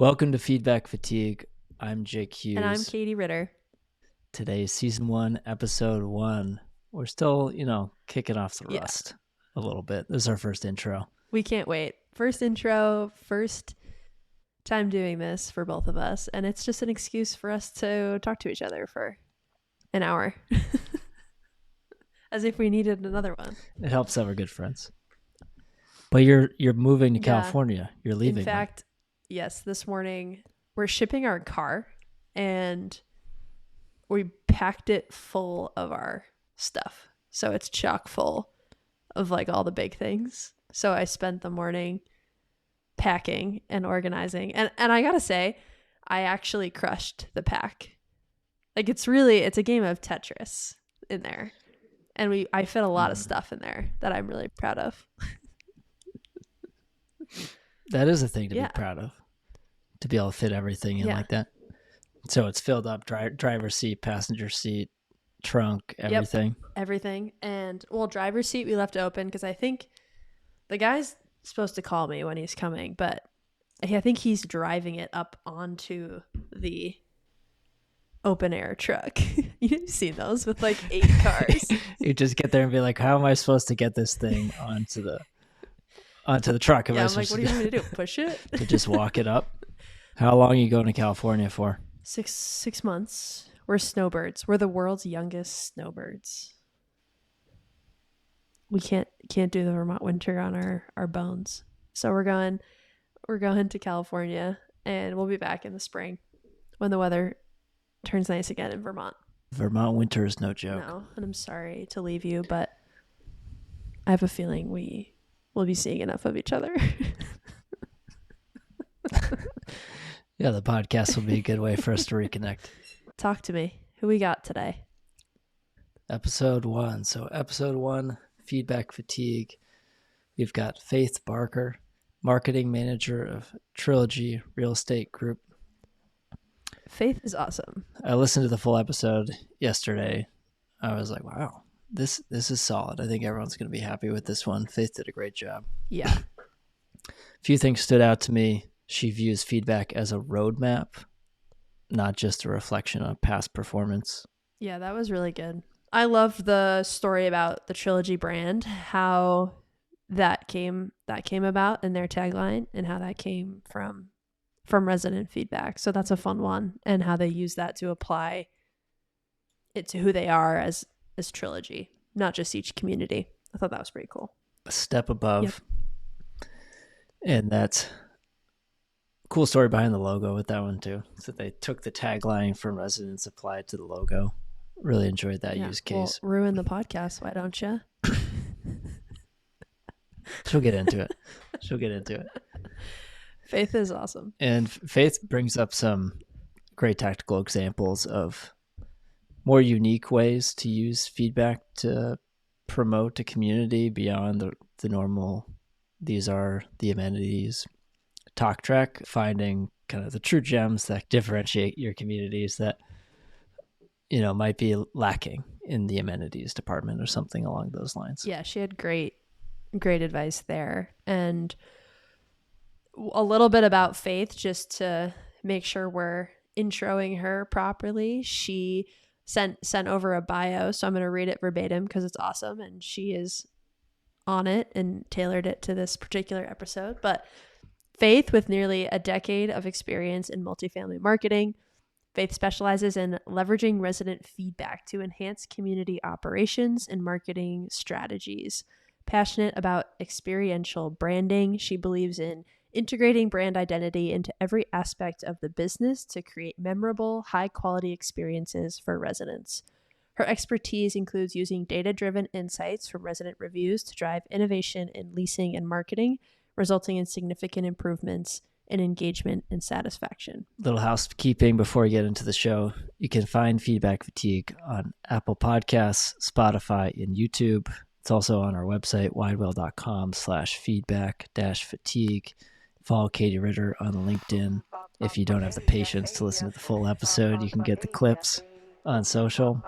Welcome to Feedback Fatigue. I'm Jake Hughes. And I'm Katie Ritter. Today is Season 1, Episode 1. We're still, kicking off the rust a little bit. This is our first intro. We can't wait. First intro, first time doing this for both of us. And it's just an excuse for us to talk to each other for an hour. As if we needed another one. It helps that we're good friends. But you're moving to California. You're leaving. In fact, yes, this morning we're shipping our car and we packed it full of our stuff. So it's chock full of like all the big things. So I spent the morning packing and organizing. And I gotta say, I actually crushed the pack. Like it's a game of Tetris in there. And I fit a lot of stuff in there that I'm really proud of. That is a thing to be proud of. To be able to fit everything in like that. So it's filled up, driver's seat, passenger seat, trunk, everything. Yep, everything. And driver's seat we left open because I think the guy's supposed to call me when he's coming, but I think he's driving it up onto the open air truck. You've seen those with like 8 cars. You just get there and be like, how am I supposed to get this thing onto the truck? I'm like, what do you want me to do? Push it? To just walk it up? How long are you going to California for? 6 months. We're snowbirds. We're the world's youngest snowbirds. We can't do the Vermont winter on our bones. So we're going to California, and we'll be back in the spring when the weather turns nice again in Vermont. Vermont winter is no joke. No, and I'm sorry to leave you, but I have a feeling we will be seeing enough of each other. Yeah, the podcast will be a good way for us to reconnect. Talk to me. Who we got today? Episode 1. So episode 1, Feedback Fatigue. We've got Faith Barker, marketing manager of Trilogy Real Estate Group. Faith is awesome. I listened to the full episode yesterday. I was like, wow, this is solid. I think everyone's going to be happy with this one. Faith did a great job. Yeah. A few things stood out to me. She views feedback as a roadmap, not just a reflection on past performance. Yeah, that was really good. I love the story about the Trilogy brand, how that came about in their tagline and how that came from resident feedback. So that's a fun one, and how they use that to apply it to who they are as Trilogy, not just each community. I thought that was pretty cool. A step above. Yep. And that's cool story behind the logo with that one too. So they took the tagline from residents, applied it to the logo. Really enjoyed that use case. Well, ruin the podcast, why don't you? She'll get into it. Faith is awesome. And Faith brings up some great tactical examples of more unique ways to use feedback to promote a community beyond the normal, these are the amenities talk track, finding kind of the true gems that differentiate your communities that, might be lacking in the amenities department or something along those lines. Yeah, she had great advice there. And a little bit about Faith, just to make sure we're introing her properly. She sent over a bio, so I'm going to read it verbatim because it's awesome, and she is on it and tailored it to this particular episode. But Faith, with nearly a decade of experience in multifamily marketing, Faith specializes in leveraging resident feedback to enhance community operations and marketing strategies. Passionate about experiential branding, she believes in integrating brand identity into every aspect of the business to create memorable, high-quality experiences for residents. Her expertise includes using data-driven insights from resident reviews to drive innovation in leasing and marketing, resulting in significant improvements in engagement and satisfaction. Little housekeeping before we get into the show. You can find Feedback Fatigue on Apple Podcasts, Spotify, and YouTube. It's also on our website, widewell.com/feedback-fatigue. Follow Katie Ritter on LinkedIn. If you don't have the patience to listen to the full episode, you can get the clips on social.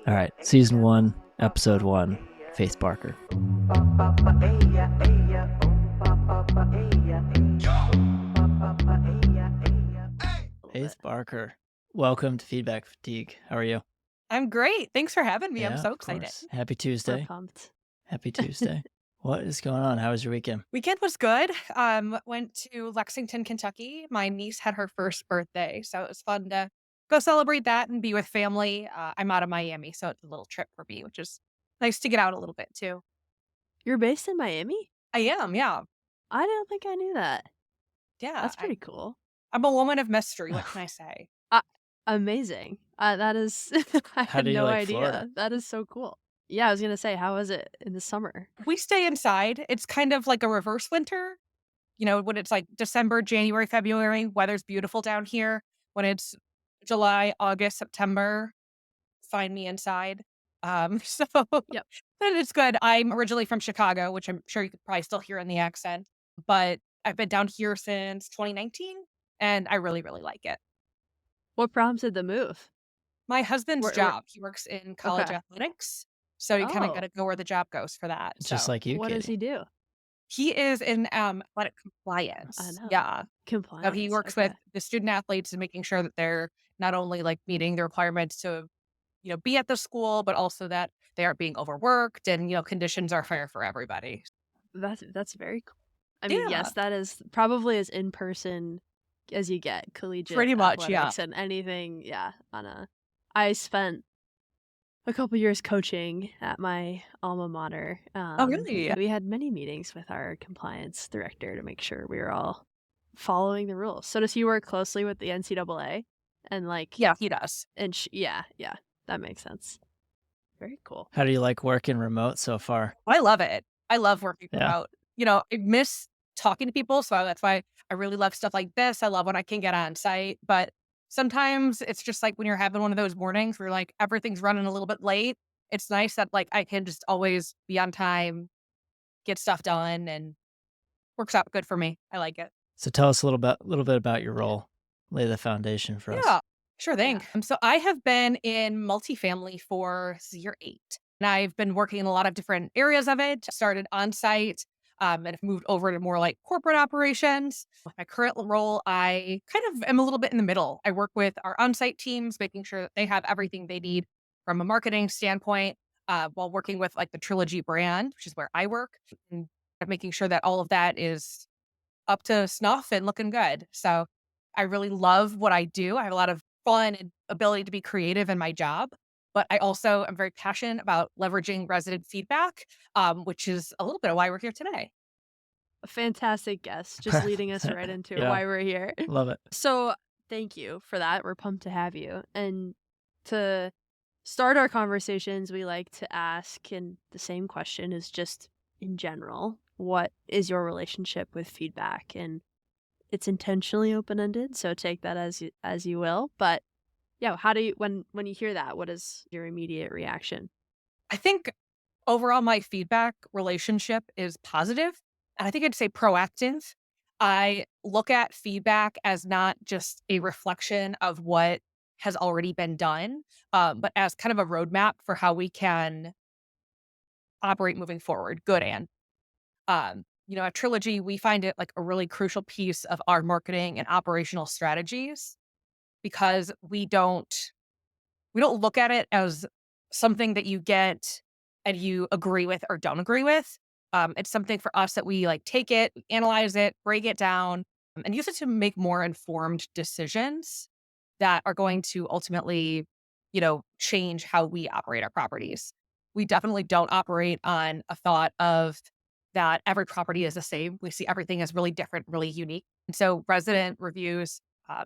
All right, Season 1, Episode 1, Faith Barker. Love it. Faith Barker. Welcome to Feedback Fatigue. How are you? I'm great. Thanks for having me. I'm Yeah, so of excited. course. Happy We're Tuesday. pumped. Happy Tuesday. What is going on? How was your weekend? Weekend was good. Went to Lexington, Kentucky. My niece had her first birthday, so it was fun to go celebrate that and be with family. I'm out of Miami, so it's a little trip for me, which is nice to get out a little bit too. You're based in Miami? I am, yeah, I don't think I knew that. yeah. That's pretty cool. I'm a woman of mystery. What can I say? Uh, Amazing. That is I How had do you no like Florida? idea. That is so cool. Yeah, I was gonna say, how was it in the summer? We stay inside. It's kind of like a reverse winter. When it's like December, January, February, weather's beautiful down here. When it's July, August, September, find me inside. So Yep. but it's good. I'm originally from Chicago, which I'm sure you could probably still hear in the accent, but I've been down here since 2019 and I really, really like it. What prompted the move? My husband's Where job, he works in college Okay. athletics. So you kind of got Oh, to go where the job goes for that. Just So like you, what does Katie. he do? he is in athletic I compliance. know. Yeah. So he Compliance, works with okay. the student athletes and making sure that they're not only like meeting the requirements to be at the school, but also that they aren't being overworked and, conditions are fair for everybody. That's very cool. I mean, Yeah, yes, that is probably as in person as you get, collegiate pretty much. Yeah. athletics and anything, yeah, on a I spent a couple years coaching at my alma mater. Oh, really? We had many meetings with our compliance director to make sure we were all following the rules. So does he work closely with the NCAA? And like, Yeah, he does. yeah, yeah, that makes sense. Very cool. How do you like working remote so far? I love it. I love working Yeah. remote. I miss talking to people. So that's why I really love stuff like this. I love when I can get on site. But sometimes it's just like when you're having one of those mornings where like everything's running a little bit late. It's nice that like I can just always be on time, get stuff done, and works out good for me. I like it. So tell us little bit about your Yeah. role. Lay the foundation for us. Yeah, sure thing. Yeah. So I have been in multifamily for this is year 8. And I've been working in a lot of different areas of it. Started on site, and have moved over to more like corporate operations. With my current role, I kind of am a little bit in the middle. I work with our on-site teams, making sure that they have everything they need from a marketing standpoint, while working with like the Trilogy brand, which is where I work, and making sure that all of that is up to snuff and looking good. So I really love what I do. I have a lot of fun and ability to be creative in my job, but I also am very passionate about leveraging resident feedback, which is a little bit of why we're here today. A fantastic guest, just leading us right into Yeah, why we're here. love it. So, thank you for that. We're pumped to have you. And to start our conversations, we like to ask, and the same question is just in general, what is your relationship with feedback? And it's intentionally open-ended, so take that as you will. But yeah, how do you when you hear that, what is your immediate reaction? I think overall my feedback relationship is positive, and I think I'd say proactive. I look at feedback as not just a reflection of what has already been done, but as kind of a roadmap for how we can operate moving forward, good and at Trilogy, we find it like a really crucial piece of our marketing and operational strategies because we don't look at it as something that you get and you agree with or don't agree with. It's something for us that we like take it, analyze it, break it down, and use it to make more informed decisions that are going to ultimately, change how we operate our properties. We definitely don't operate on a thought of that every property is the same. We see everything as really different, really unique. And so resident reviews,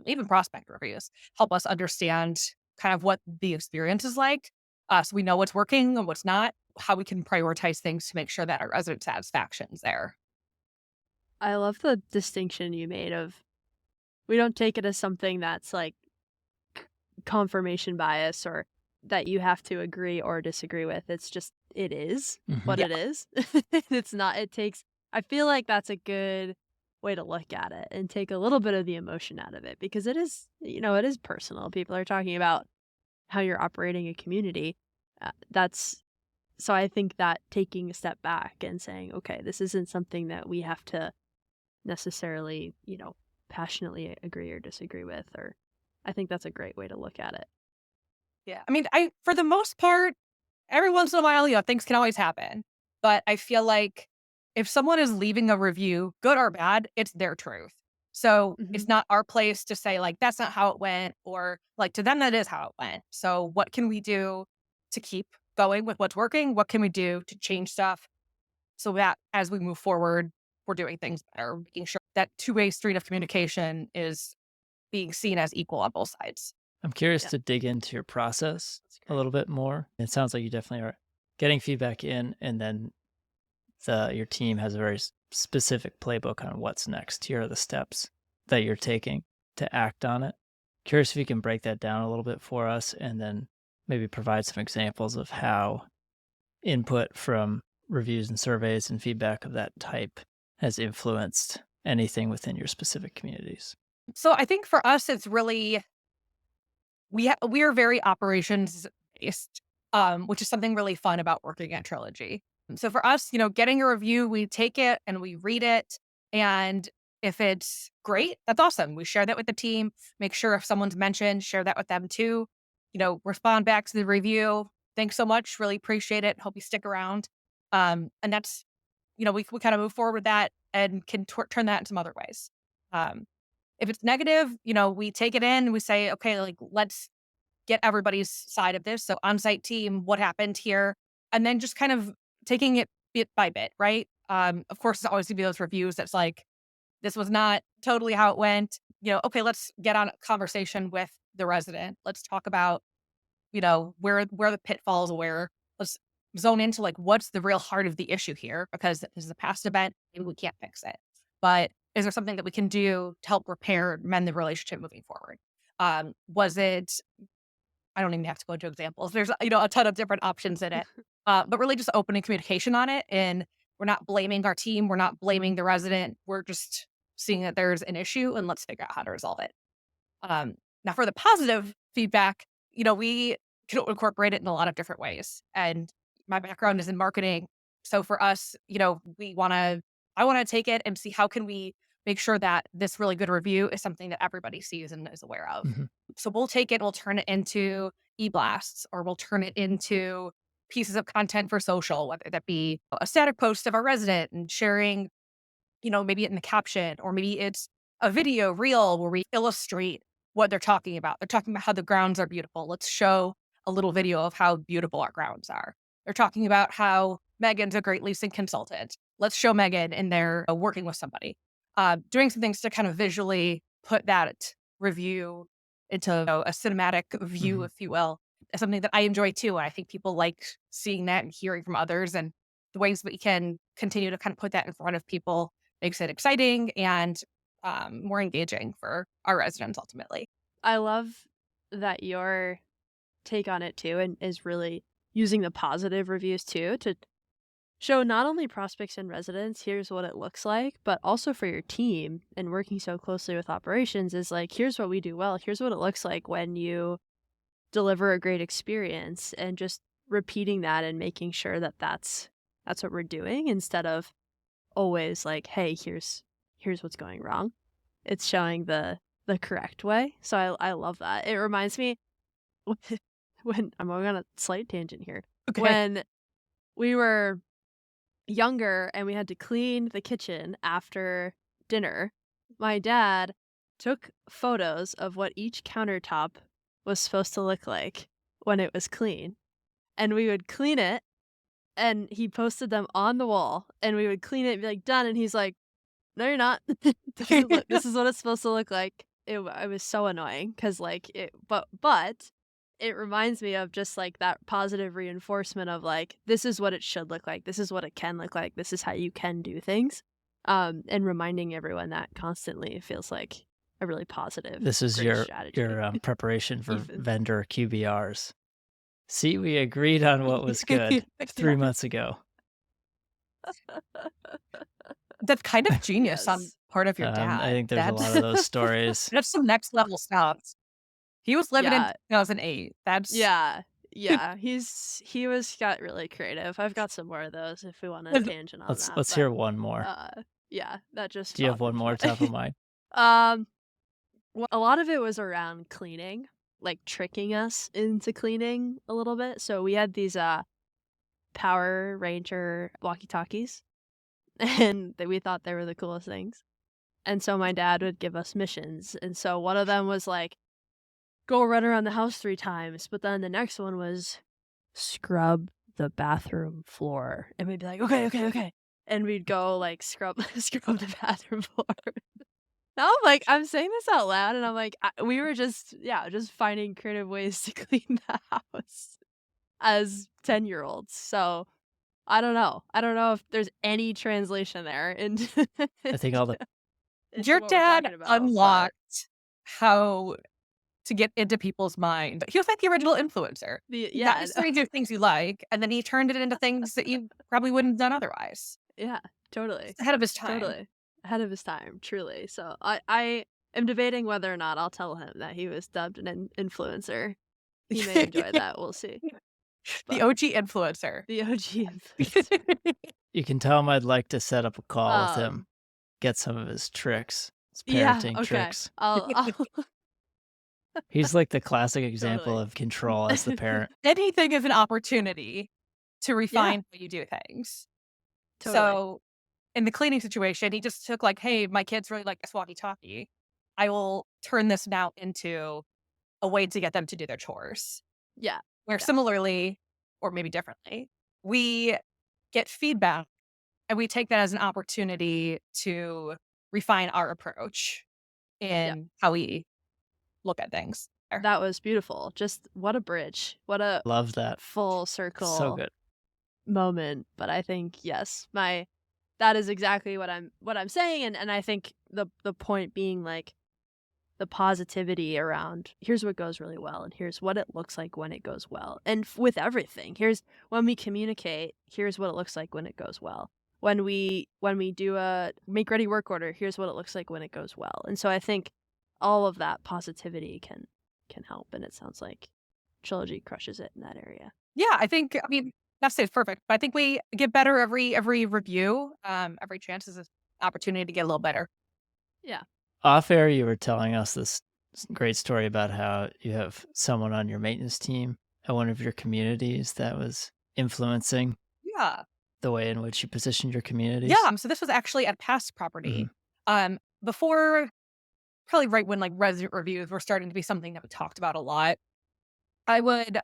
even prospect reviews, help us understand kind of what the experience is like. So we know what's working and what's not, how we can prioritize things to make sure that our resident satisfaction is there. I love the distinction you made of we don't take it as something that's like confirmation bias or that you have to agree or disagree with. It's just it is Mhm. what Yeah, it is. It's not it takes I feel like that's a good way to look at it and take a little bit of the emotion out of it because it is, it is personal. People are talking about how you're operating a community. That's so I think that taking a step back and saying, okay, this isn't something that we have to necessarily, passionately agree or disagree with or I think that's a great way to look at it. Yeah. I mean, for the most part, every once in a while, things can always happen. But I feel like if someone is leaving a review, good or bad, it's their truth. So Hmm. it's not our place to say, like, that's not how it went, or like to them, that is how it went. So what can we do to keep going with what's working? What can we do to change stuff so that as we move forward, we're doing things better, making sure that two-way street of communication is being seen as equal on both sides. I'm curious Yeah, to dig into your process that's a great. little bit more. It sounds like you definitely are getting feedback in, and then your team has a very specific playbook on what's next. Here are the steps that you're taking to act on it. Curious if you can break that down a little bit for us, and then maybe provide some examples of how input from reviews and surveys and feedback of that type has influenced anything within your specific communities. So I think for us, it's really we are very operations based, which is something really fun about working at Trilogy. So for us, getting a review, we take it and we read it, and if it's great, that's awesome. We share that with the team. Make sure if someone's mentioned, share that with them too. Respond back to the review. Thanks so much. Really appreciate it. Hope you stick around. And that's we kind of move forward with that and can turn that in some other ways. Um, if it's negative, we take it in. We say, okay, like let's get everybody's side of this. So on-site team, what happened here? And then just kind of taking it bit by bit, right? Of course, it's always gonna be those reviews that's like, this was not totally how it went. Okay, let's get on a conversation with the resident. Let's talk about, where the pitfalls were. Let's zone into like what's the real heart of the issue here, because this is a past event and we can't fix it. But is there something that we can do to help repair, mend the relationship moving forward? Was it I don't even have to go into examples. There's, a ton of different options in it. But really just opening communication on it. And we're not blaming our team. We're not blaming the resident. We're just seeing that there's an issue and let's figure out how to resolve it. Now for the positive feedback, we can incorporate it in a lot of different ways. And my background is in marketing. So for us, I want to take it and see how can we make sure that this really good review is something that everybody sees and is aware of. Mhm. So we'll take it, we'll turn it into e-blasts, or we'll turn it into pieces of content for social, whether that be a static post of our resident and sharing, maybe it in the caption, or maybe it's a video reel where we illustrate what they're talking about. They're talking about how the grounds are beautiful. Let's show a little video of how beautiful our grounds are. They're talking about how Megan's a great leasing consultant. Let's show Megan in there working with somebody. Doing some things to kind of visually put that review into a cinematic view, Mhm. if you will, is something that I enjoy too. I think people like seeing that and hearing from others, and the ways we can continue to kind of put that in front of people makes it exciting and more engaging for our residents ultimately. I love that your take on it too, and is really using the positive reviews too to show not only prospects and residents, here's what it looks like, but also for your team and working so closely with operations is like, here's what we do well. Here's what it looks like when you deliver a great experience, and just repeating that and making sure that that's what we're doing, instead of always like, hey, here's what's going wrong. It's showing the correct way. So I love that. It reminds me when I'm going on a slight tangent here. Okay. When we were younger and we had to clean the kitchen after dinner, my dad took photos of what each countertop was supposed to look like when it was clean. And we would clean it, and he posted them on the wall, and we would clean it and be like, done. And he's like, no, you're not. This is what it's supposed to look like. It was so annoying because like but it reminds me of just like that positive reinforcement of like, this is what it should look like. This is what it can look like. This is how you can do things. And reminding everyone that constantly, it feels like a really positive, This is great your strategy. preparation for Even vendor QBRs. See, we agreed on what was good Yeah. 3 months ago. That's kind of genius on yes, part of your I dad. think there's a lot of those stories. That's some next level stuff. He was living in yeah, 2008. That's yeah, yeah. He was got really creative. I've got some more of those if we want to tangent on that, Let's but hear one more. yeah, that just Do you have popped one into more my top of mind? um Well, a lot of it was around cleaning, like tricking us into cleaning a little bit. So we had these Power Ranger walkie-talkies and we thought they were the coolest things. And so my dad would give us missions. And so one of them was like, go run around the house 3 times, but then the next one was scrub the bathroom floor. And we'd be like, okay, okay, okay. And we'd go like scrub scrub the bathroom floor. Now I'm saying this out loud and I'm like, we were just, yeah, just finding creative ways to clean the house as 10-year-olds. So I don't know. I don't know if there's any translation there into, I think all the into Your what we're dad talking about, but unlocked how to get into people's mind. He was like the original influencer. the He got you yeah, started to do things you like, and then he turned it into things that you probably wouldn't have done otherwise. yeah, totally. He's ahead of his time. Totally. Ahead of his time, truly. So I am debating whether or not I'll tell him that he was dubbed an influencer. He may enjoy that, we'll see. The But OG influencer. the OG influencer. you can tell him I'd like to set up a call with him, Um, get some of his tricks, his yeah, parenting okay. tricks. I'll He's like the classic example totally. of control as the parent. Anything is an opportunity to Yeah, refine how you do things. totally. So in the cleaning situation, he just took like, hey, my kids really like this walkie-talkie. I will turn this now into a way to get them to do their chores. Yeah, Where yeah, similarly, or maybe differently, we get feedback and we take that as an opportunity to refine our approach yeah. in how we look at things. That was beautiful. Just what a bridge. What a Love that. full So circle good. moment. But I think yes, that is exactly what I'm saying, and I think the point being like the positivity around here's what goes really well and here's what it looks like when it goes well. And with everything, here's when we communicate, here's what it looks like when it goes well. When we do a make ready work order, here's what it looks like when it goes well. And so I think all of that positivity can help, and it sounds like Trilogy crushes it in that area. Yeah, I think, I mean, not to say it's perfect, but I think we get better every review. Every chance is an opportunity to get a little better. Yeah. Off air, you were telling us this great story about how you have someone on your maintenance team at one of your communities that was influencing Yeah. the way in which you positioned your Yeah. communities. So this was actually at past property. Mhm. Before probably right when like resident reviews were starting to be something that we talked about a lot. I would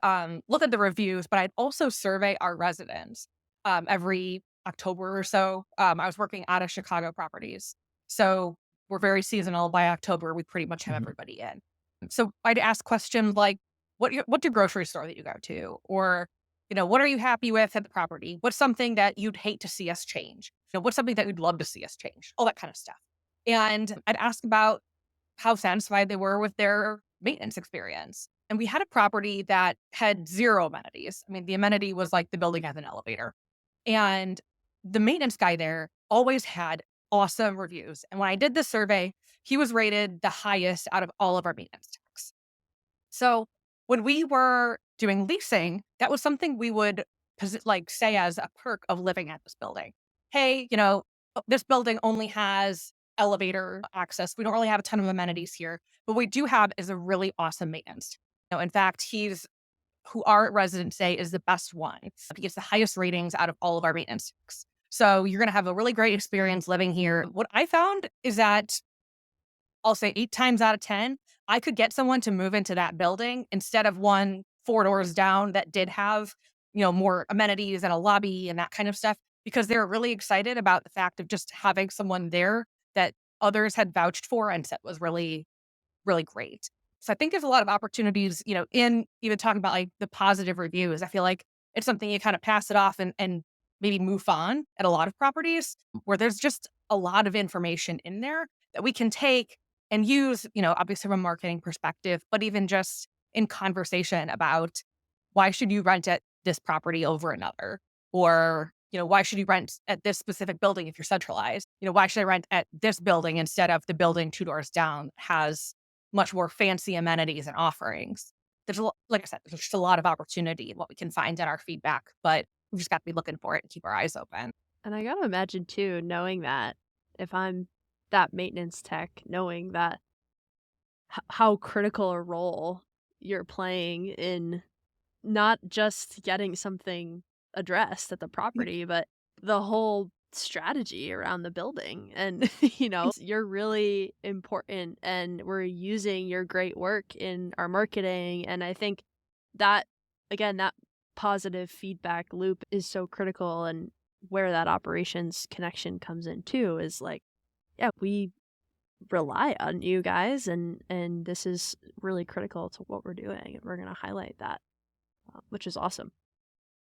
look at the reviews, but I'd also survey our residents every October or so. I was working out of Chicago properties. So we're very seasonal. By October, we pretty much have Mhm. everybody in. So I'd ask questions like, what do grocery store that you go to? Or, what are you happy with at the property? What's something that you'd hate to see us change? What's something that you'd love to see us change? All that kind of stuff. And I'd ask about how satisfied they were with their maintenance experience. And we had a property that had 0 amenities. I mean, the amenity was like the building has an elevator. And the maintenance guy there always had awesome reviews. And when I did this survey, he was rated the highest out of all of our maintenance techs. So when we were doing leasing, that was something we would like say as a perk of living at this building. Hey, this building only has elevator access. We don't really have a ton of amenities here, but what we do have is a really awesome maintenance. In fact, he's who our residents say is the best one. He gets the highest ratings out of all of our maintenance techs. So you're going to have a really great experience living here. What I found is that I'll say 8 times out of 10, I could get someone to move into that building instead of one 4 doors down that did have, more amenities and a lobby and that kind of stuff because they were really excited about the fact of just having someone there that others had vouched for and said was really, really great. So I think there's a lot of opportunities, in even talking about like the positive reviews. I feel like it's something you kind of pass it off and maybe move on at a lot of properties where there's just a lot of information in there that we can take and use, obviously from a marketing perspective, but even just in conversation about why should you rent at this property over another? Or, why should you rent at this specific building if you're centralized? Why should I rent at this building instead of the building 2 doors down that has much more fancy amenities and offerings? Like I said, there's just a lot of opportunity in what we can find in our feedback, but we just got to be looking for it and keep our eyes open. And I gotta imagine too, knowing that if I'm that maintenance tech, knowing that how critical a role you're playing in not just getting something addressed at the property, but the whole strategy around the building. And, you're really important and we're using your great work in our marketing. And I think that, again, that positive feedback loop is so critical. And where that operations connection comes in too is like, yeah, we rely on you guys and this is really critical to what we're doing. And we're going to highlight that, which is awesome.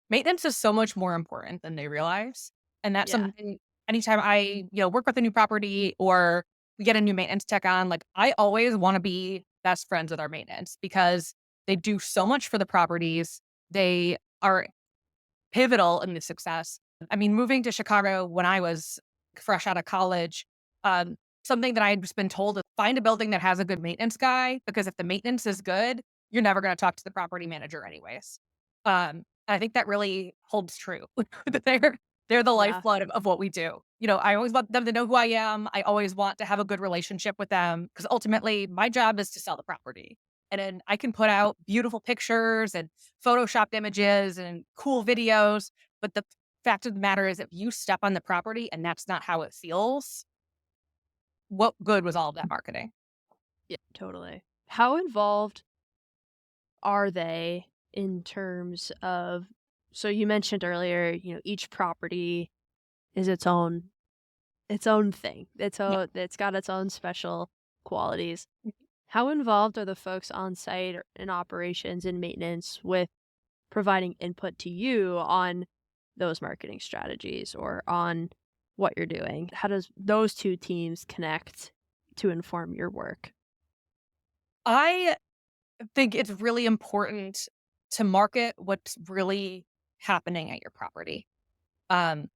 Maintenance is so much more important than they realize. And that's Yeah. something anytime I, work with a new property or we get a new maintenance tech on, like I always want to be best friends with our maintenance because they do so much for the properties. They are pivotal in the success. I mean, moving to Chicago when I was fresh out of college, something that I'd just been told is find a building that has a good maintenance guy because if the maintenance is good, you're never going to talk to the property manager anyways. I think that really holds true. That they're the Yeah. lifeblood of what we do. I always want them to know who I am. I always want to have a good relationship with them because ultimately my job is to sell the property. And then I can put out beautiful pictures and photoshopped images and cool videos. But the fact of the matter is, if you step on the property and that's not how it feels, what good was all of that marketing? Yeah, totally. How involved are they in terms of, so you mentioned earlier, each property is its own thing. Yeah. It's got its own special qualities. How involved are the folks on site or in operations and maintenance with providing input to you on those marketing strategies or on what you're doing? How does those two teams connect to inform your work? I think it's really important to market what's really happening at your property. Um,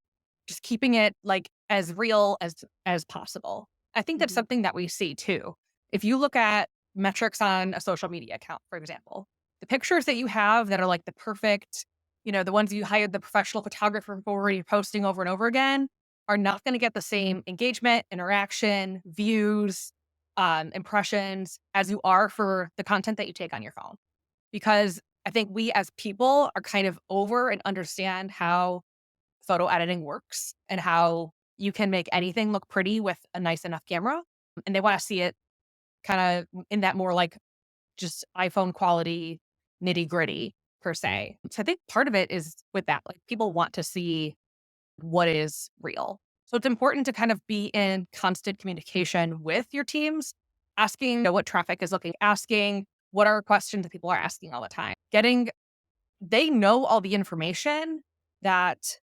just keeping it like as real as possible. I think that's Mhm. something that we see too. If you look at metrics on a social media account, for example, the pictures that you have that are like the perfect, the ones you hired the professional photographer for and you're posting over and over again are not going to get the same engagement, interaction, views, impressions as you are for the content that you take on your phone. Because I think we as people are kind of over and understand how photo editing works and how you can make anything look pretty with a nice enough camera. And they want to see it kind of in that more like just iPhone quality, nitty gritty per se. So I think part of it is with that, like people want to see what is real. So it's important to kind of be in constant communication with your teams, asking what traffic is looking, asking what are questions that people are asking all the time. They know all the information that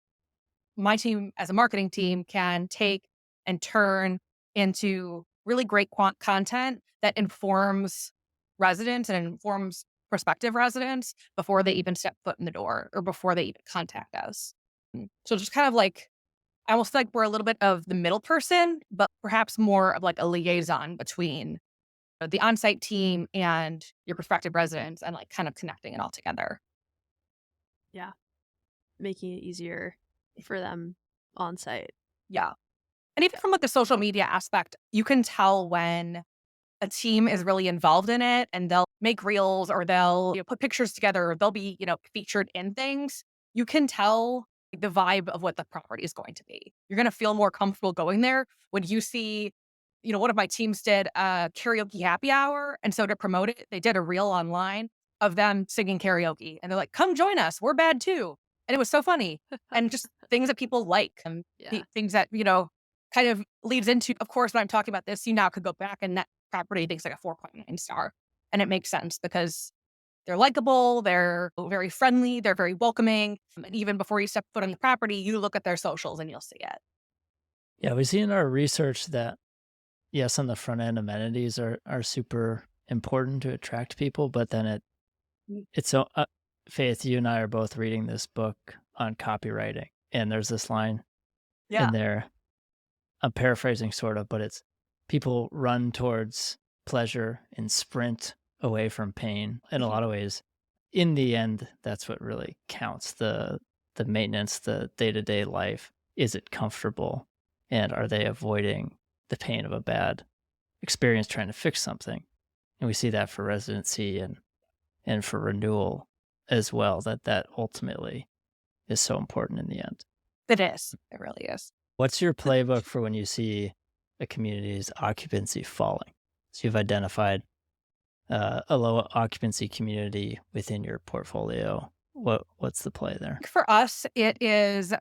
my team as a marketing team can take and turn into really great content that informs residents and informs prospective residents before they even step foot in the door or before they even contact us. So just kind of like, I almost feel like we're a little bit of the middle person, but perhaps more of like a liaison between the on-site team and your prospective residents and like kind of connecting it all together. Yeah, making it easier for them on site. Yeah. And even from like the social media aspect, you can tell when a team is really involved in it and they'll make reels or they'll put pictures together or they'll be, featured in things. You can tell the vibe of what the property is going to be. You're going to feel more comfortable going there when you see, one of my teams did a karaoke happy hour. And so to promote it, they did a reel online of them singing karaoke. And they're like, come join us. We're bad too. And it was so funny. And just things that people like and Yeah. things that, kind of leads into, of course, when I'm talking about this, you now could go back and that property thinks like a 4.9 star. And it makes sense because they're likable, they're very friendly, they're very welcoming. And even before you step foot on the property, you look at their socials and you'll see it. Yeah, we see in our research that yes, on the front end, amenities are super important to attract people, but then it's so Faith, you and I are both reading this book on copywriting, and there's this line in Yeah. there. I'm paraphrasing sort of, but it's people run towards pleasure and sprint away from pain. In a Mhm. lot of ways, in the end, that's what really counts. The maintenance, the day-to-day life. Is it comfortable? And are they avoiding the pain of a bad experience trying to fix something? And we see that for residency and for renewal as well, that ultimately is so important in the end. It is. It really is. What's your playbook for when you see a community's occupancy falling? So you've identified a low occupancy community within your portfolio. What's the play there? For us, it is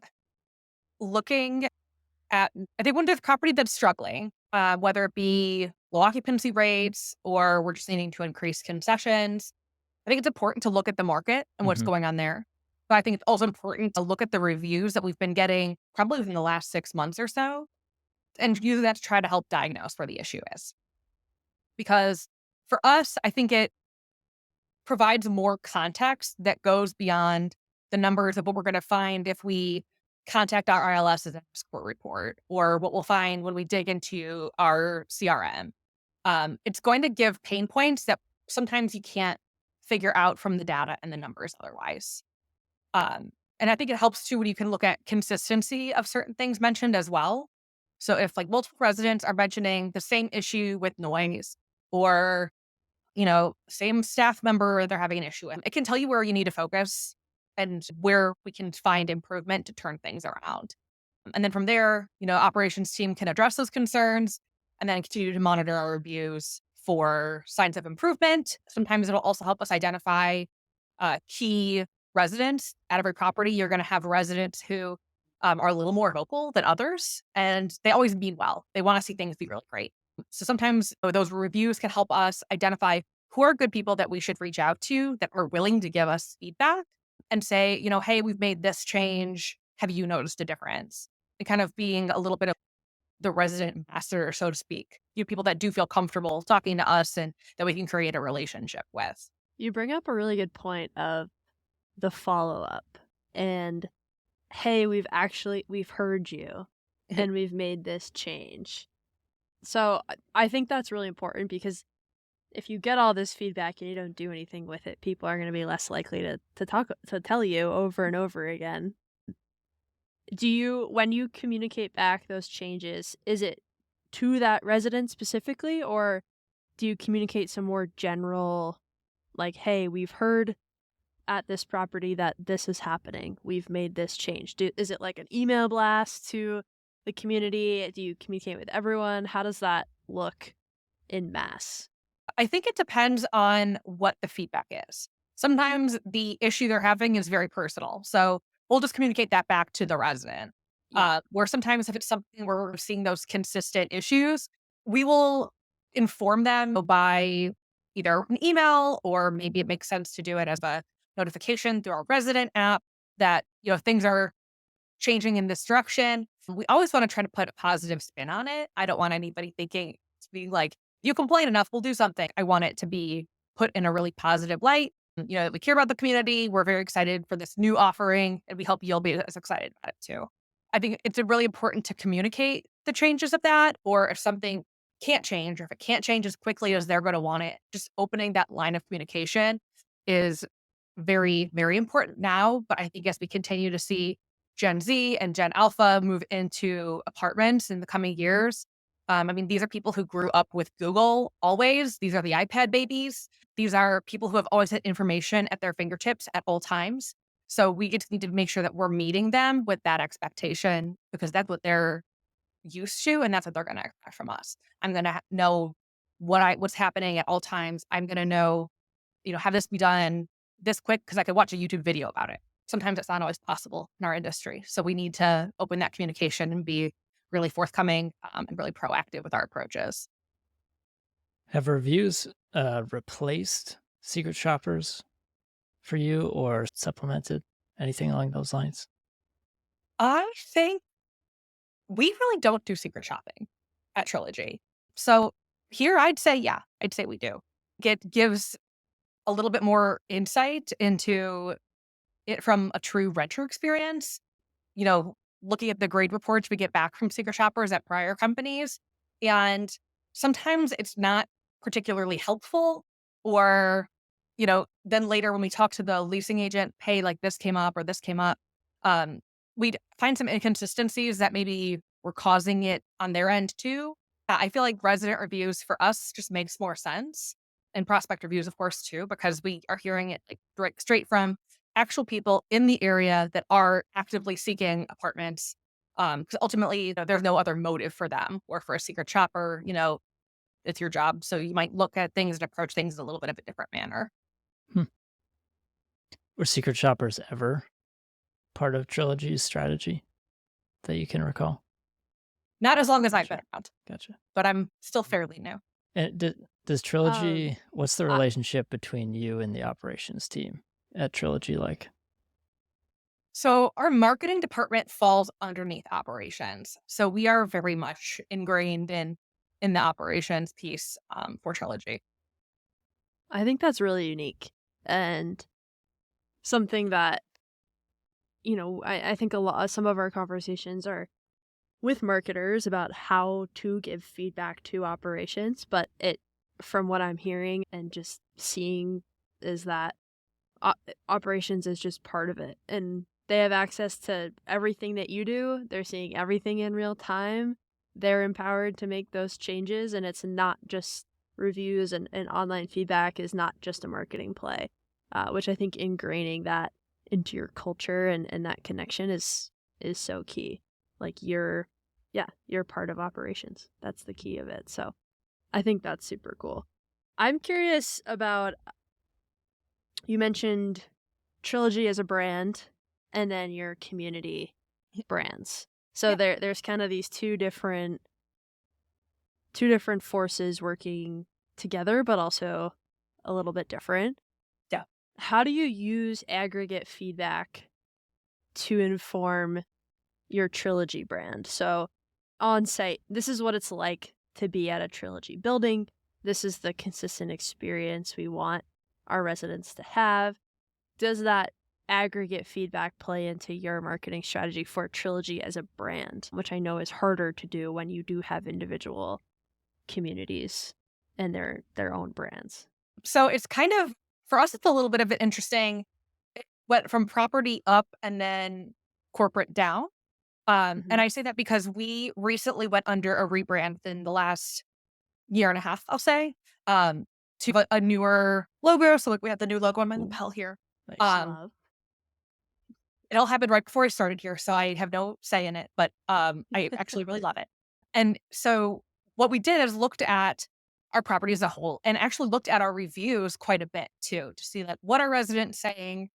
looking at, I think, when there's property that's struggling, whether it be low occupancy rates or we're just needing to increase concessions. I think it's important to look at the market and what's Mhm. going on there. But I think it's also important to look at the reviews that we've been getting probably within the last 6 months or so and use that to try to help diagnose where the issue is. Because for us, I think it provides more context that goes beyond the numbers of what we're going to find if we contact our ILS as a score report or what we'll find when we dig into our CRM. It's going to give pain points that sometimes you can't figure out from the data and the numbers otherwise. And I think it helps too when you can look at consistency of certain things mentioned as well. So if like multiple residents are mentioning the same issue with noise or same staff member they're having an issue with, it can tell you where you need to focus and where we can find improvement to turn things around. And then from there, operations team can address those concerns and then continue to monitor our reviews for signs of improvement. Sometimes it'll also help us identify key residents at every property. You're going to have residents who are a little more vocal than others, and they always mean well. They want to see things be really great. So sometimes those reviews can help us identify who are good people that we should reach out to that are willing to give us feedback and say, hey, we've made this change. Have you noticed a difference? And kind of being a little bit of the resident ambassador, so to speak. People that do feel comfortable talking to us and that we can create a relationship with. You bring up a really good point of the follow-up and, hey, we've heard you and we've made this change. So I think that's really important because if you get all this feedback and you don't do anything with it, people are going to be less likely to tell you over and over again. When you communicate back those changes, is it to that resident specifically, or do you communicate some more general, like, hey, we've heard at this property that this is happening. We've made this change. Is it like an email blast to the community? Do you communicate with everyone? How does that look in mass? I think it depends on what the feedback is. Sometimes the issue they're having is very personal. So we'll just communicate that back to the resident. Yeah. Where sometimes if it's something where we're seeing those consistent issues, we will inform them by either an email or maybe it makes sense to do it as a notification through our resident app that, things are changing in this direction. We always want to try to put a positive spin on it. I don't want anybody thinking to be like, you complain enough, we'll do something. I want it to be put in a really positive light. That we care about the community. We're very excited for this new offering, and we hope you'll be as excited about it too. I think it's really important to communicate the changes of that, or if something can't change, or if it can't change as quickly as they're going to want it, just opening that line of communication is very, very important now. But I think as we continue to see Gen Z and Gen Alpha move into apartments in the coming years, these are people who grew up with Google always. These are the iPad babies. These are people who have always had information at their fingertips at all times. So we just need to make sure that we're meeting them with that expectation because that's what they're used to and that's what they're going to expect from us. I'm going to know what's happening at all times. I'm going to know, have this be done this quick because I could watch a YouTube video about it. Sometimes it's not always possible in our industry. So we need to open that communication and be really forthcoming and really proactive with our approaches. Have reviews replaced secret shoppers for you or supplemented anything along those lines? I think we really don't do secret shopping at Trilogy. So here I'd say, yeah, I'd say we do. It gives a little bit more insight into it from a true renter experience. Looking at the grade reports we get back from secret shoppers at prior companies. And sometimes it's not particularly helpful. Or, then later when we talk to the leasing agent, hey, like this came up or this came up, we'd find some inconsistencies that maybe were causing it on their end too. I feel like resident reviews for us just makes more sense. and prospect reviews, of course, too, because we are hearing it like straight from actual people in the area that are actively seeking apartments. Because ultimately, there's no other motive for them or for a secret shopper. It's your job, so you might look at things and approach things in a little bit of a different manner. Hmm. Were secret shoppers ever part of Trilogy's strategy that you can recall? Not as long as I've Gotcha. been around, Gotcha. but I'm still fairly new. And does Trilogy, what's the I- relationship between you and the operations team at Trilogy like? So our marketing department falls underneath operations. So we are very much ingrained in the operations piece for Trilogy. I think that's really unique and something that, I think some of our conversations are with marketers about how to give feedback to operations, but from what I'm hearing and just seeing is that operations is just part of it, and they have access to everything that you do. They're seeing everything in real time. They're empowered to make those changes, and it's not just reviews and online feedback is not just a marketing play, which I think ingraining that into your culture and that connection is so key. Like you're part of operations. That's the key of it. So I think that's super cool. I'm curious about, you mentioned Trilogy as a brand and then your community brands. So Yeah. there's kind of these two different forces working together, but also a little bit different. Yeah. How do you use aggregate feedback to inform your Trilogy brand? So on site, this is what it's like to be at a Trilogy building. This is the consistent experience we want our residents to have. Does that aggregate feedback play into your marketing strategy for Trilogy as a brand, which I know is harder to do when you do have individual communities and their own brands? So it's kind of, for us, it's a little bit of an interesting, it went from property up and then corporate down. And I say that because we recently went under a rebrand in the last year and a half, I'll say, to a newer logo. So like we have the new logo on my lapel here. Nice. Um, Love. it all happened right before I started here, so I have no say in it, but I actually really love it. And so what we did is looked at our property as a whole and actually looked at our reviews quite a bit too, to see like what are residents saying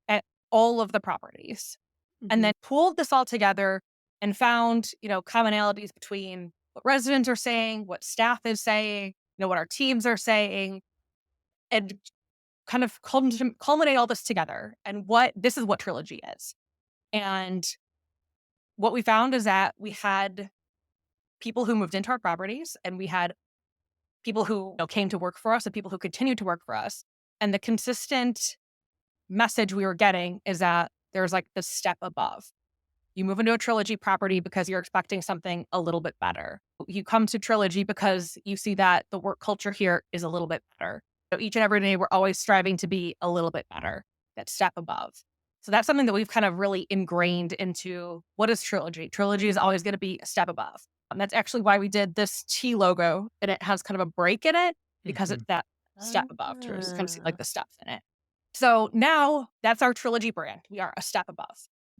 at all of the properties, and then pulled this all together and found, commonalities between what residents are saying, what staff is saying, what our teams are saying, and kind of culminate all this together. And this is what Trilogy is. And what we found is that we had people who moved into our properties, and we had people who came to work for us and people who continued to work for us. And the consistent message we were getting is that there's like this step above. You move into a Trilogy property because you're expecting something a little bit better. You come to Trilogy because you see that the work culture here is a little bit better. So each and every day, we're always striving to be a little bit better, that step above. So that's something that we've kind of really ingrained into what is Trilogy. Trilogy is always going to be a step above. And that's actually why we did this T logo, and it has kind of a break in it because it's that step above. To just kind of see like the steps in it. So now that's our Trilogy brand. We are a step above.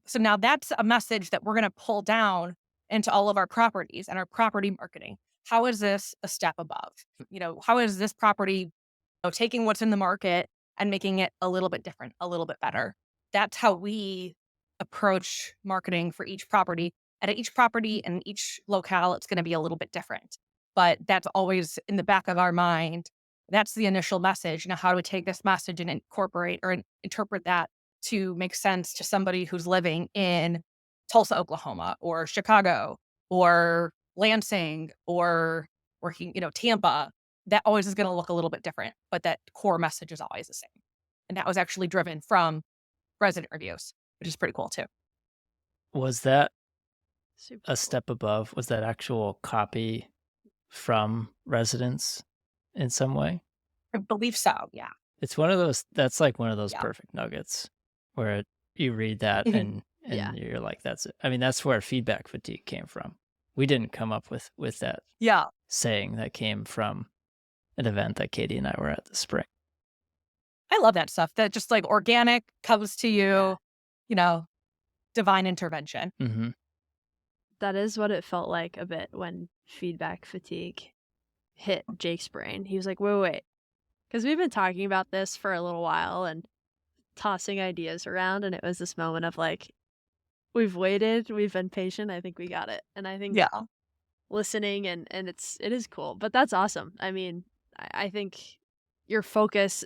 So now that's a message that we're going to pull down into all of our properties and our property marketing. How is this a step above? How is this property taking what's in the market and making it a little bit different, a little bit better? That's how we approach marketing for each property. And at each property and each locale, it's going to be a little bit different. But that's always in the back of our mind. That's the initial message. Now, how do we take this message and incorporate or interpret that to make sense to somebody who's living in Tulsa, Oklahoma, or Chicago, or Lansing, or working, Tampa? That always is going to look a little bit different, but that core message is always the same. And that was actually driven from resident reviews, which is pretty cool too. Was that Super a step above? Was that actual copy from residents in some way? I believe so. Yeah. It's one of those, that's like one of those Yeah. perfect nuggets where you read that and Yeah. you're like, that's it. I mean, that's where feedback fatigue came from. We didn't come up with that Yeah. saying. That came from an event that Katie and I were at this spring. I love that stuff. That just like organic comes to you, you know, divine intervention. Mm-hmm. That is what it felt like a bit when feedback fatigue hit Jake's brain. He was like, wait. Because we've been talking about this for a little while and tossing ideas around. And it was this moment of like, we've waited, we've been patient. I think we got it. And I think Yeah. listening and it is cool. But that's awesome. I mean, I think your focus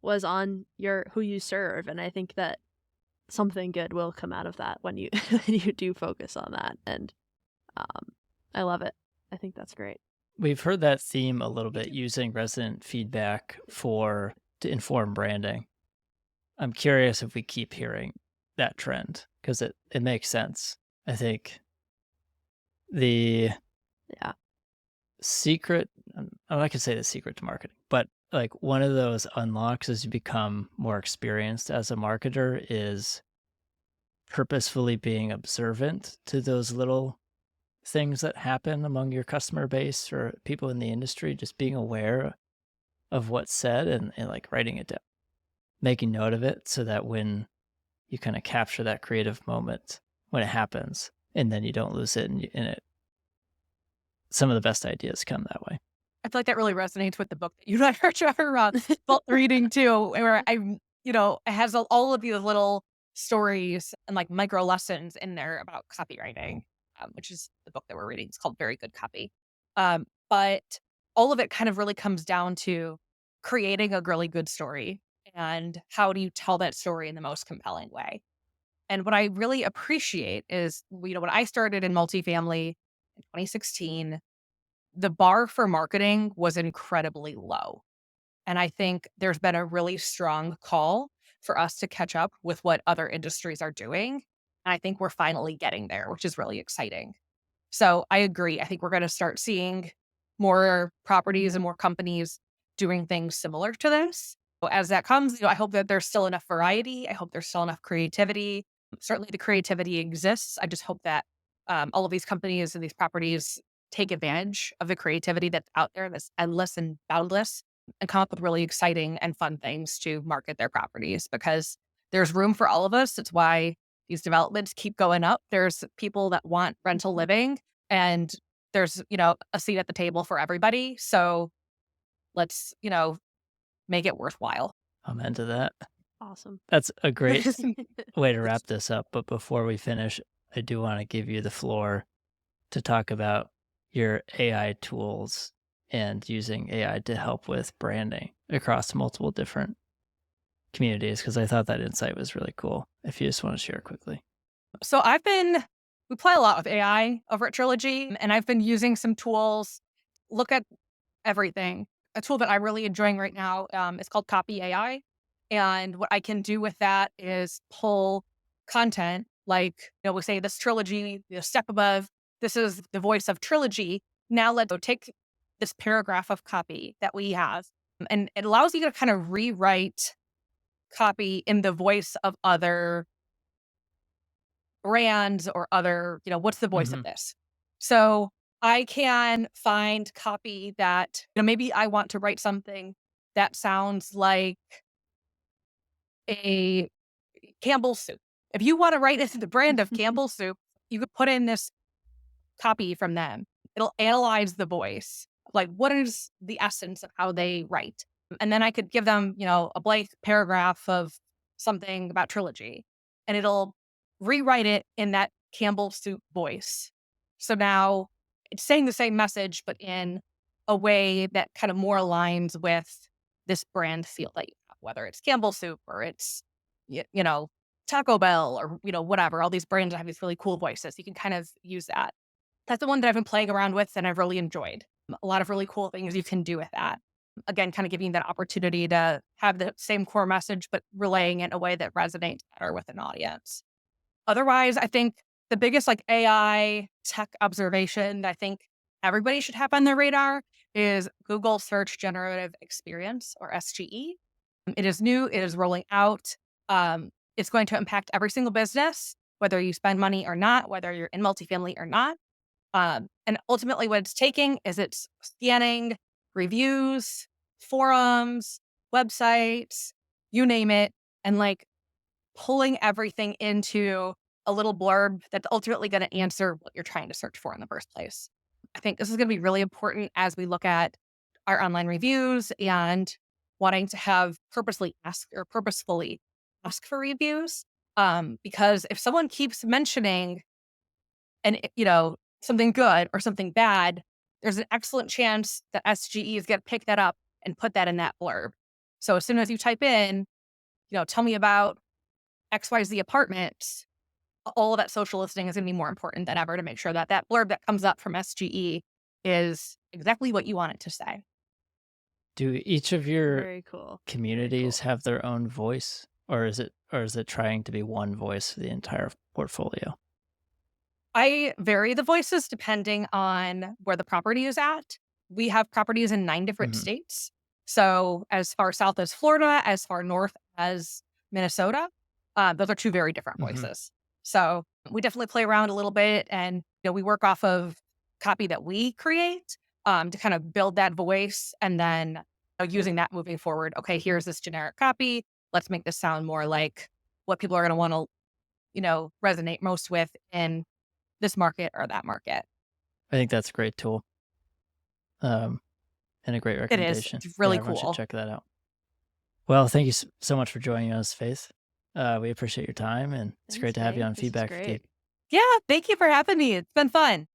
was on who you serve. And I think that something good will come out of that when you when you do focus on that. And I love it. I think that's great. We've heard that theme a little bit, using resident feedback to inform branding. I'm curious if we keep hearing that trend, because it makes sense. I think the secret, I'm not gonna say the secret to marketing, but like one of those unlocks as you become more experienced as a marketer is purposefully being observant to those little things that happen among your customer base or people in the industry, just being aware of what's said and like writing it down, making note of it so that when you kind of capture that creative moment when it happens and then you don't lose it in it. Some of the best ideas come that way. I feel like that really resonates with the book that you and I are Trevor both reading too, where it has all of these little stories and like micro lessons in there about copywriting, which is the book that we're reading. It's called Very Good Copy. But all of it kind of really comes down to creating a really good story and how do you tell that story in the most compelling way. And what I really appreciate is, when I started in multifamily in 2016, the bar for marketing was incredibly low. And I think there's been a really strong call for us to catch up with what other industries are doing. And I think we're finally getting there, which is really exciting. So I agree. I think we're going to start seeing more properties and more companies doing things similar to this. As that comes, I hope that there's still enough variety. I hope there's still enough creativity. Certainly the creativity exists. I just hope that all of these companies and these properties take advantage of the creativity that's out there, that's endless and boundless, and come up with really exciting and fun things to market their properties, because there's room for all of us. It's why these developments keep going up. There's people that want rental living, and there's, a seat at the table for everybody. So let's, make it worthwhile. Amen to that. Awesome. That's a great way to wrap this up. But before we finish, I do want to give you the floor to talk about your AI tools and using AI to help with branding across multiple different communities, because I thought that insight was really cool. If you just want to share quickly. So we play a lot with AI over at Trilogy, and I've been using some tools, look at everything. A tool that I'm really enjoying right now is called Copy AI. And what I can do with that is pull content like, we say this Trilogy, the step above, this is the voice of Trilogy. Now let's go take this paragraph of copy that we have, and it allows you to kind of rewrite copy in the voice of other brands or other, what's the voice of this? So I can find copy that, maybe I want to write something that sounds like a Campbell soup. If you want to write the brand of Campbell soup, you could put in this copy from them. It'll analyze the voice, like what is the essence of how they write. And then I could give them, a blank paragraph of something about Trilogy, and it'll rewrite it in that Campbell soup voice. So now it's saying the same message, but in a way that kind of more aligns with this brand feel that you have, whether it's Campbell soup or it's, Taco Bell or, whatever. All these brands have these really cool voices. You can kind of use that. That's the one that I've been playing around with and I've really enjoyed. A lot of really cool things you can do with that. Again, kind of giving that opportunity to have the same core message, but relaying it in a way that resonates better with an audience. Otherwise, I think the biggest AI tech observation that I think everybody should have on their radar is Google Search Generative Experience, or SGE. It is new. It is rolling out. It's going to impact every single business, whether you spend money or not, whether you're in multifamily or not. And ultimately what it's taking is it's scanning reviews, forums, websites, you name it, and like pulling everything into a little blurb that's ultimately going to answer what you're trying to search for in the first place. I think this is going to be really important as we look at our online reviews and wanting to have purposefully ask for reviews. Because if someone keeps mentioning something good or something bad, there's an excellent chance that SGE is going to pick that up and put that in that blurb. So as soon as you type in, tell me about XYZ apartments, all of that social listening is going to be more important than ever to make sure that that blurb that comes up from SGE is exactly what you want it to say. Do each of your Very cool. communities have their own voice, or is it trying to be one voice for the entire portfolio? I vary the voices depending on where the property is at. We have properties in 9 different Mhm. states. So as far south as Florida, as far north as Minnesota, those are 2 very different Mhm. voices. So we definitely play around a little bit, and we work off of copy that we create to kind of build that voice, and then using that moving forward. Okay, here's this generic copy. Let's make this sound more like what people are going to want to resonate most with in this market or that market. I think that's a great tool, and a great It is. recommendation. It's Yeah, really everyone should cool. check that out. Well, thank you so much for joining us, Faith. We appreciate your time, and it's Thanks, great to have you Faith. on This was Feedback with great. Kate. Yeah, thank you for having me. It's been fun.